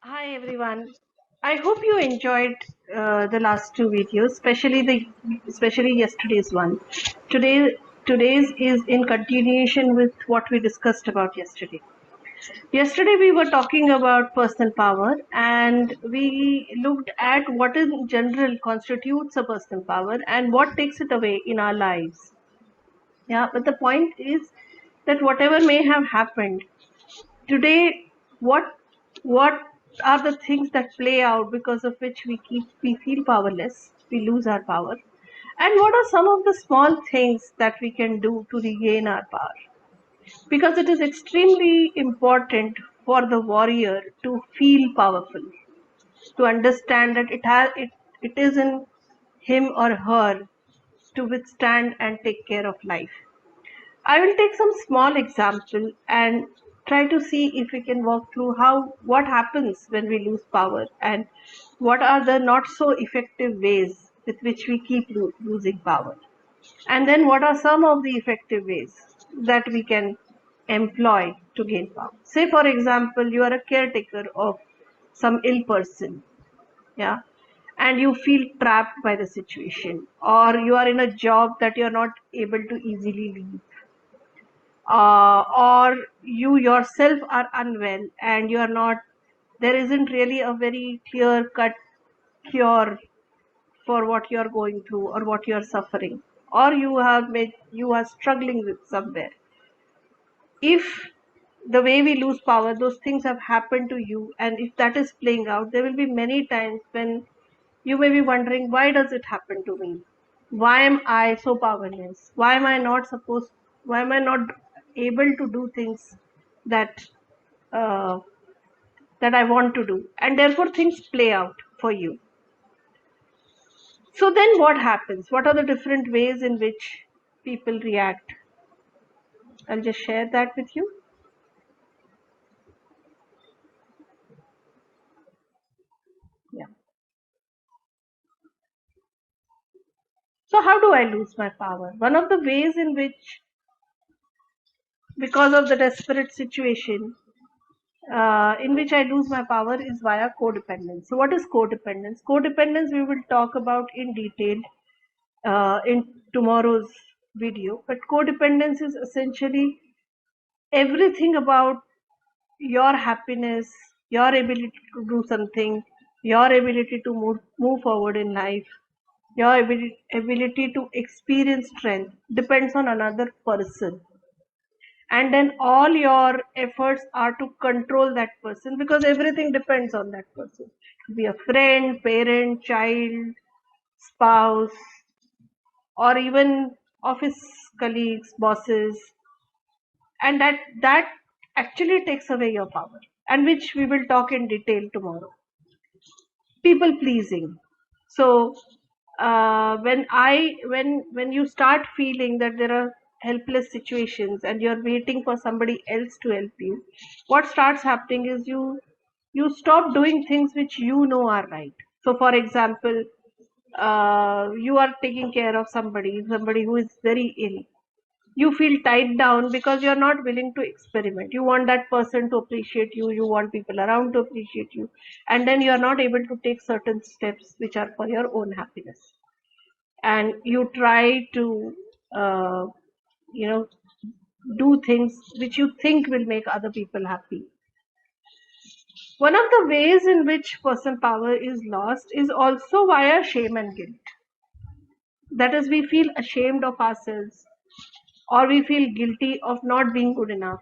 Hi everyone. I hope you enjoyed the last two videos, especially yesterday's one. Today's is in continuation with what we discussed about yesterday. Yesterday we were talking about personal power and we looked at what in general constitutes a personal power and what takes it away in our lives. Yeah, but the point is that whatever may have happened today, what are the things that play out because of which we feel powerless, we lose our power, and what are some of the small things that we can do to regain our power? Because it is extremely important for the warrior to feel powerful, to understand that it is in him or her to withstand and take care of life. I will take some small example and try to see if we can walk through what happens when we lose power and what are the not so effective ways with which we keep losing power. And then what are some of the effective ways that we can employ to gain power. Say for example, you are a caretaker of some ill person, yeah, and you feel trapped by the situation, or you are in a job that you're not able to easily leave, or you yourself are unwell and you are not, there isn't really a very clear cut cure for what you are going through or what you are suffering, or you are struggling with somewhere. If the way we lose power, those things have happened to you, and if that is playing out, there will be many times when you may be wondering, why does it happen to me? Why am I so powerless? Why am I not able to do things that uh, that I want to do? And therefore things play out for you. So then what happens? What are the different ways in which people react? I'll just share that with you. Yeah. So how do I lose my power? One of the ways in which, because of the desperate situation, in which I lose my power is via codependence. So, what is codependence? Codependence we will talk about in detail in tomorrow's video. But codependence is essentially everything about your happiness, your ability to do something, your ability to move forward in life, your ability to experience strength depends on another person, and then all your efforts are to control that person because everything depends on that person. It could be a friend, parent, child, spouse, or even office colleagues, bosses, and that actually takes away your power, and which we will talk in detail tomorrow. People pleasing. So when you start feeling that there are helpless situations and you're waiting for somebody else to help you, what starts happening is you stop doing things which you know are right. So for example, you are taking care of somebody who is very ill. You feel tied down because you're not willing to experiment. You want that person to appreciate you, you want people around to appreciate you, and then you're not able to take certain steps which are for your own happiness, and you try to uh, you know do things which you think will make other people happy. One of the ways in which personal power is lost is also via shame and guilt. That is, we feel ashamed of ourselves, or we feel guilty of not being good enough.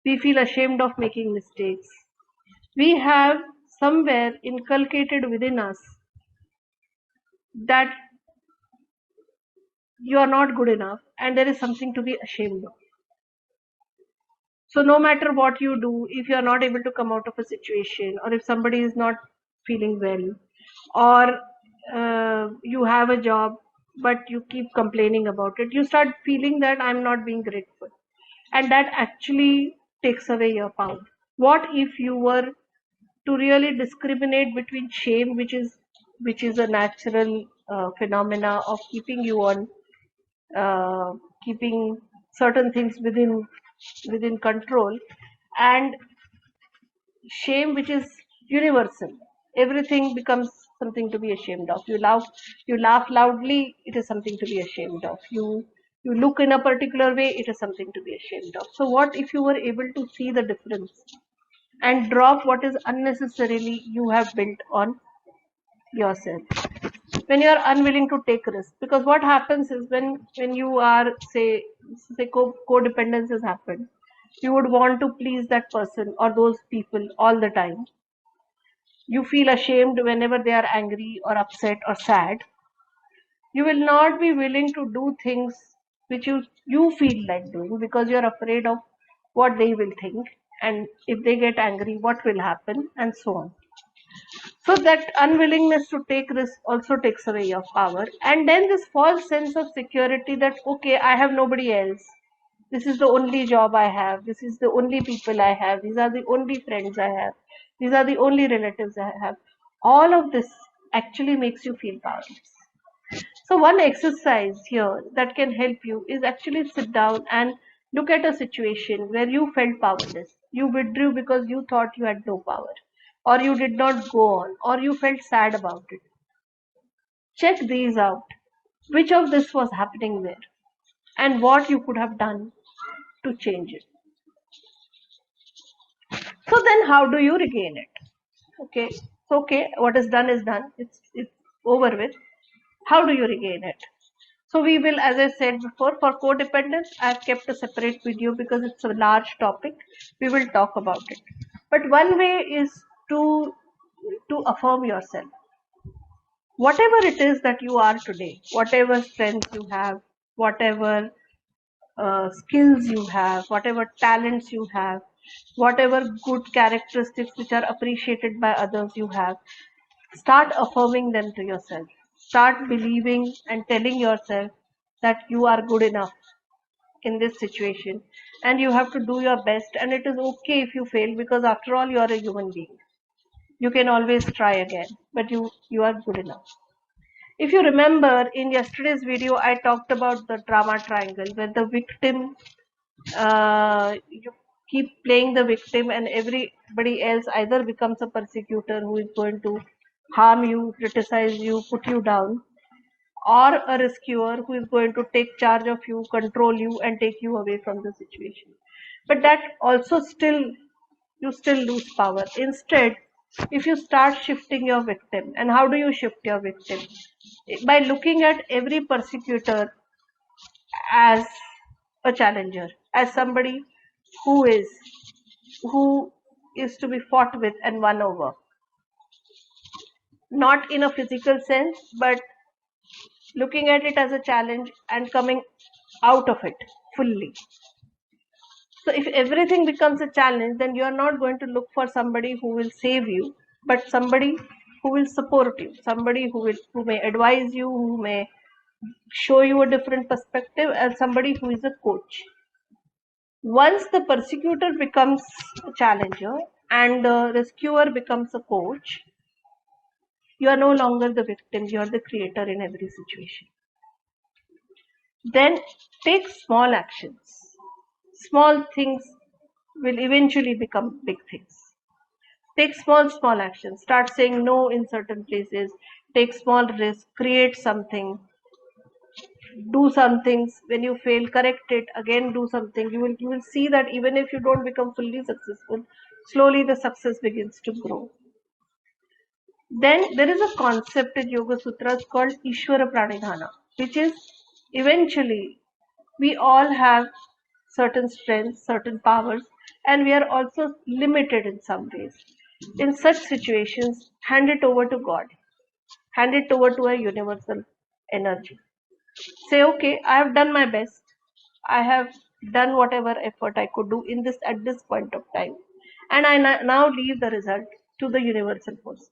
We feel ashamed of making mistakes. We have somewhere inculcated within us that you are not good enough and there is something to be ashamed of. So no matter what you do, if you are not able to come out of a situation, or if somebody is not feeling well, or you have a job but you keep complaining about it, you start feeling that I'm not being grateful, and that actually takes away your power. What if you were to really discriminate between shame, which is a natural phenomena of keeping you on keeping certain things within control, and shame, which is universal. Everything becomes something to be ashamed of. You laugh loudly, it is something to be ashamed of. You look in a particular way, it is something to be ashamed of. So what if you were able to see the difference and drop what is unnecessarily you have built on yourself? When you are unwilling to take risks, because what happens is when you are say codependence has happened, you would want to please that person or those people all the time. You feel ashamed whenever they are angry or upset or sad. You will not be willing to do things which you feel like doing because you're afraid of what they will think, and if they get angry, what will happen, and so on. So that unwillingness to take risk also takes away your power. And then this false sense of security that, okay, I have nobody else. This is the only job I have. This is the only people I have. These are the only friends I have. These are the only relatives I have. All of this actually makes you feel powerless. So one exercise here that can help you is actually sit down and look at a situation where you felt powerless. You withdrew because you thought you had no power, or you did not go on, or you felt sad about it. Check these out. Which of this was happening there, and what you could have done to change it. So then how do you regain it? Okay, so okay, what is done is done. It's over with. How do you regain it? So we will, as I said before, for codependence, I've kept a separate video because it's a large topic. We will talk about it. But one way is to affirm yourself. Whatever it is that you are today, whatever strengths you have, whatever skills you have, whatever talents you have, whatever good characteristics which are appreciated by others you have, start affirming them to yourself. Start believing and telling yourself that you are good enough in this situation and you have to do your best, and it is okay if you fail because after all you are a human being. You can always try again, but you are good enough. If you remember, in yesterday's video I talked about the drama triangle where the victim, you keep playing the victim and everybody else either becomes a persecutor who is going to harm you, criticize you, put you down, or a rescuer who is going to take charge of you, control you, and take you away from the situation. But that also you still lose power. Instead, if you start shifting your victim, and how do you shift your victim? By looking at every persecutor as a challenger, as somebody who is who is to be fought with and won over, not in a physical sense, but looking at it as a challenge and coming out of it fully. So if everything becomes a challenge, then you are not going to look for somebody who will save you, but somebody who will support you, somebody who may advise you, who may show you a different perspective, and somebody who is a coach. Once the persecutor becomes a challenger and the rescuer becomes a coach, you are no longer the victim, you are the creator in every situation. Then take small actions. Small things will eventually become big things. Take small actions. Start saying no in certain places. Take small risks. Create something. Do some things. When you fail, correct it. Again, do something. You will see that even if you don't become fully successful, slowly the success begins to grow. Then there is a concept in Yoga Sutras called Ishvara Pranidhana, which is eventually we all have certain strengths, certain powers, and we are also limited in some ways. In such situations, hand it over to God, hand it over to a universal energy. Say, okay, I have done my best. I have done whatever effort I could do in this at this point of time, and I now leave the result to the universal forces.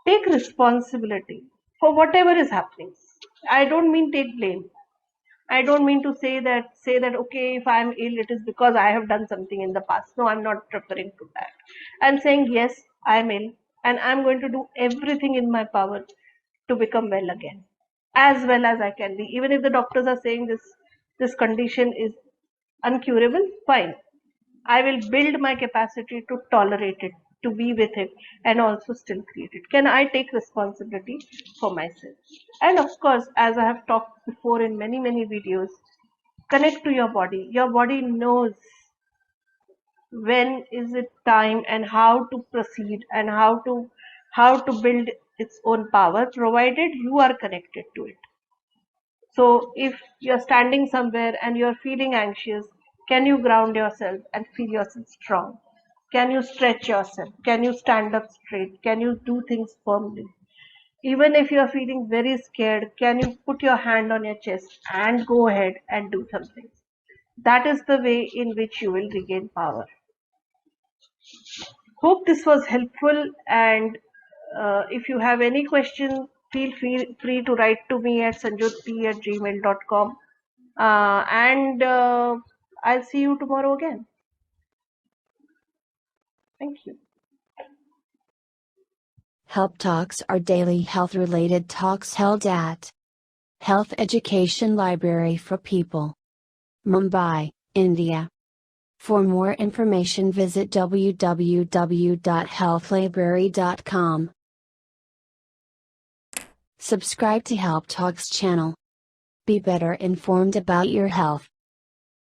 Take responsibility for whatever is happening. I don't mean take blame. I don't mean to say that okay, if I'm ill, it is because I have done something in the past. No, I'm not referring to that. I'm saying yes, I'm ill, and I'm going to do everything in my power to become well again, as well as I can be. Even if the doctors are saying this condition is uncurable, fine. I will build my capacity to tolerate it to be with it and also still create it? Can I take responsibility for myself? And of course, as I have talked before in many, many videos, connect to your body. Your body knows when is it time and how to proceed and how to build its own power, provided you are connected to it. So if you're standing somewhere and you're feeling anxious, can you ground yourself and feel yourself strong? Can you stretch yourself? Can you stand up straight? Can you do things firmly? Even if you're feeling very scared, can you put your hand on your chest and go ahead and do something? That is the way in which you will regain power. Hope this was helpful, and if you have any question, feel free to write to me at sanjyotp@gmail.com, and I'll see you tomorrow again. Thank you. Help Talks are daily health-related talks held at Health Education Library for People, Mumbai, India. For more information visit www.healthlibrary.com. Subscribe to Help Talks channel. Be better informed about your health.